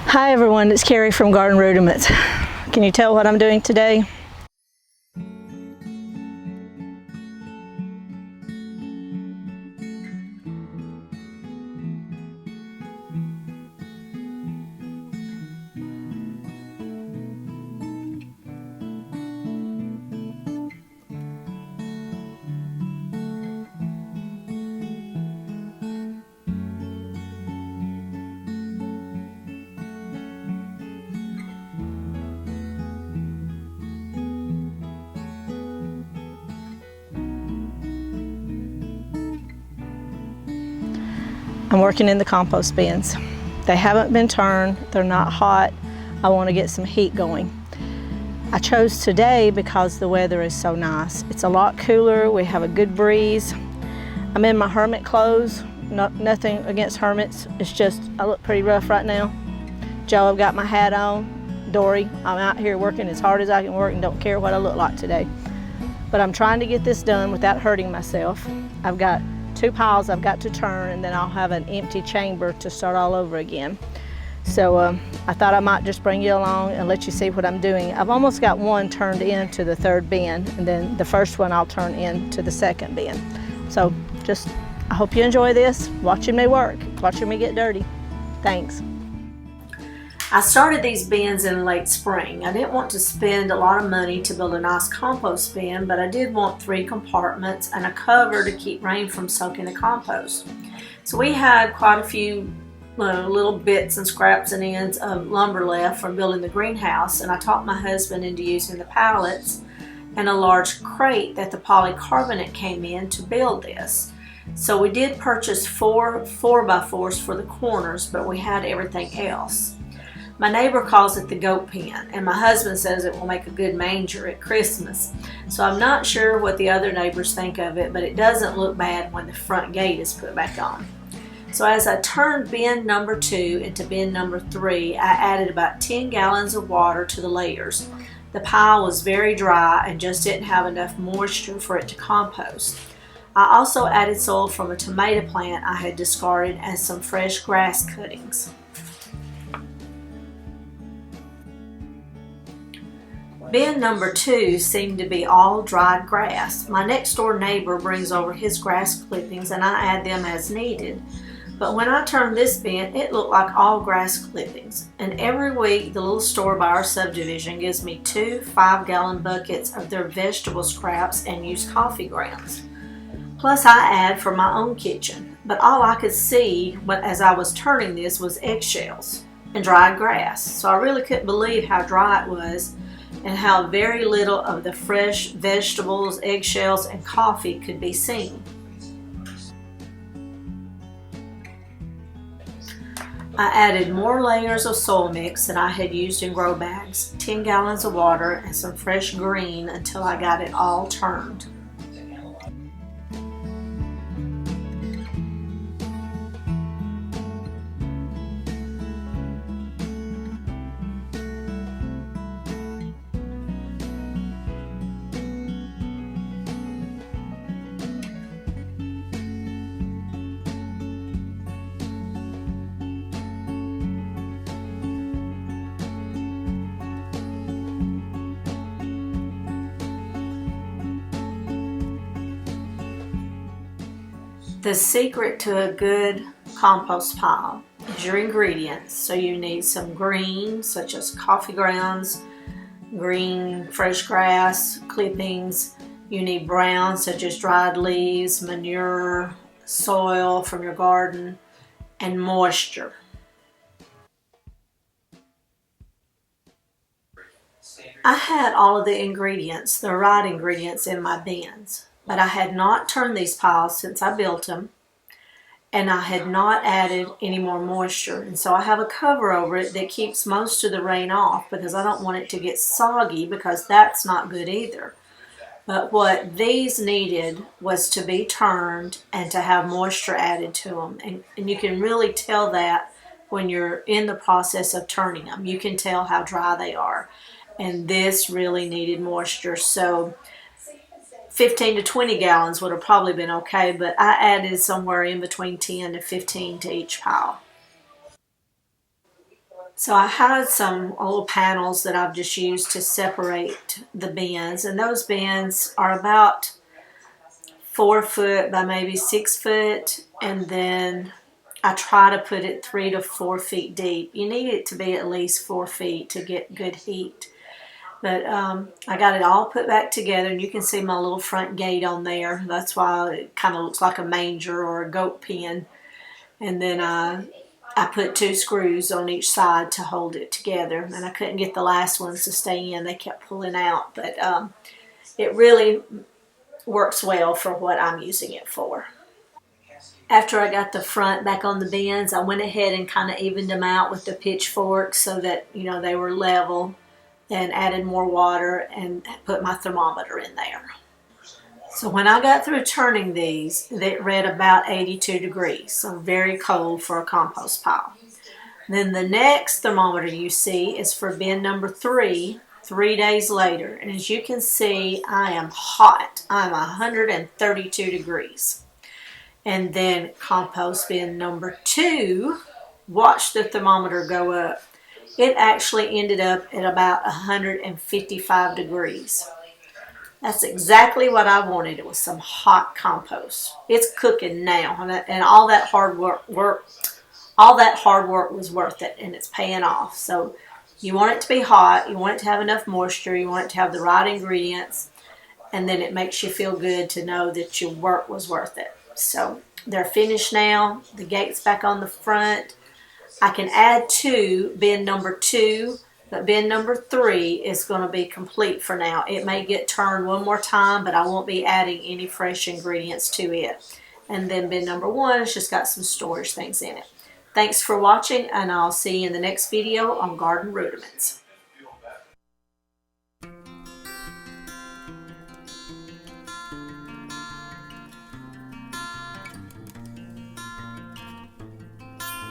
Hi everyone, it's Carrie from Garden Rudiments. Can you tell what I'm doing today? I'm working in the compost bins. They haven't been turned, they're not hot. I want to get some heat going. I chose today because the weather is so nice. It's a lot cooler, we have a good breeze. I'm in my hermit clothes, nothing against hermits, it's just I look pretty rough right now. Joe, I've got my hat on. Dory, I'm out here working as hard as I can work and don't care what I look like today. But I'm trying to get this done without hurting myself. I've got 2 piles I've got to turn, and then I'll have an empty chamber to start all over again. So I thought I might just bring you along and let you see what I'm doing. I've almost got one turned into the 3rd bin, and then the first one I'll turn into the 2nd bin. So I hope you enjoy this, watching me work, watching me get dirty. Thanks. I started these bins in late spring. I didn't want to spend a lot of money to build a nice compost bin, but I did want 3 compartments and a cover to keep rain from soaking the compost. So we had quite a few little bits and scraps and ends of lumber left from building the greenhouse, and I talked my husband into using the pallets and a large crate that the polycarbonate came in to build this. So we did purchase 4 4x4s for the corners, but we had everything else. My neighbor calls it the goat pen, and my husband says it will make a good manger at Christmas. So I'm not sure what the other neighbors think of it, but it doesn't look bad when the front gate is put back on. So as I turned bin number 2 into bin number 3, I added about 10 gallons of water to the layers. The pile was very dry and just didn't have enough moisture for it to compost. I also added soil from a tomato plant I had discarded and some fresh grass cuttings. Bin number 2 seemed to be all dried grass. My next door neighbor brings over his grass clippings and I add them as needed. But when I turned this bin, it looked like all grass clippings. And every week the little store by our subdivision gives me 2 5-gallon buckets of their vegetable scraps and used coffee grounds. Plus I add for my own kitchen. But all I could see as I was turning this was eggshells and dried grass. So I really couldn't believe how dry it was and how very little of the fresh vegetables, eggshells, and coffee could be seen. I added more layers of soil mix that I had used in grow bags, 10 gallons of water, and some fresh green until I got it all turned. The secret to a good compost pile is your ingredients. So you need some green, such as coffee grounds, green fresh grass, clippings. You need brown, such as dried leaves, manure, soil from your garden, and moisture. I had all of the ingredients, the right ingredients in my bins. But I had not turned these piles since I built them, and I had not added any more moisture. And so I have a cover over it that keeps most of the rain off because I don't want it to get soggy, because that's not good either. But what these needed was to be turned and to have moisture added to them. And you can really tell that when you're in the process of turning them. You can tell how dry they are. And this really needed moisture. So 15 to 20 gallons would have probably been okay, but I added somewhere in between 10 to 15 to each pile. So I had some old panels that I've just used to separate the bins, and those bins are about 4 foot by maybe 6 foot, and then I try to put it 3 to 4 feet deep. You need it to be at least 4 feet to get good heat. But I got it all put back together, and you can see my little front gate on there. That's why it kind of looks like a manger or a goat pen. And then I put 2 screws on each side to hold it together, and I couldn't get the last ones to stay in. They kept pulling out, but it really works well for what I'm using it for. After I got the front back on the bins, I went ahead and kind of evened them out with the pitchfork so that, you know, they were level, and added more water and put my thermometer in there. So when I got through turning these, it read about 82 degrees, so very cold for a compost pile. Then the next thermometer you see is for bin number 3, 3 days later. And as you can see, I am hot. I'm 132 degrees. And then compost bin number 2, watch the thermometer go up. It actually ended up at about 155 degrees. That's exactly what I wanted. It was some hot compost. It's cooking now, and all that hard work was worth it, and it's paying off. So you want it to be hot, you want it to have enough moisture, you want it to have the right ingredients, and then it makes you feel good to know that your work was worth it. So they're finished now. The gate's back on the front. I can add 2, bin number 2, but bin number 3 is going to be complete for now. It may get turned one more time, but I won't be adding any fresh ingredients to it. And then bin number 1 has just got some storage things in it. Thanks for watching, and I'll see you in the next video on Garden Rudiments.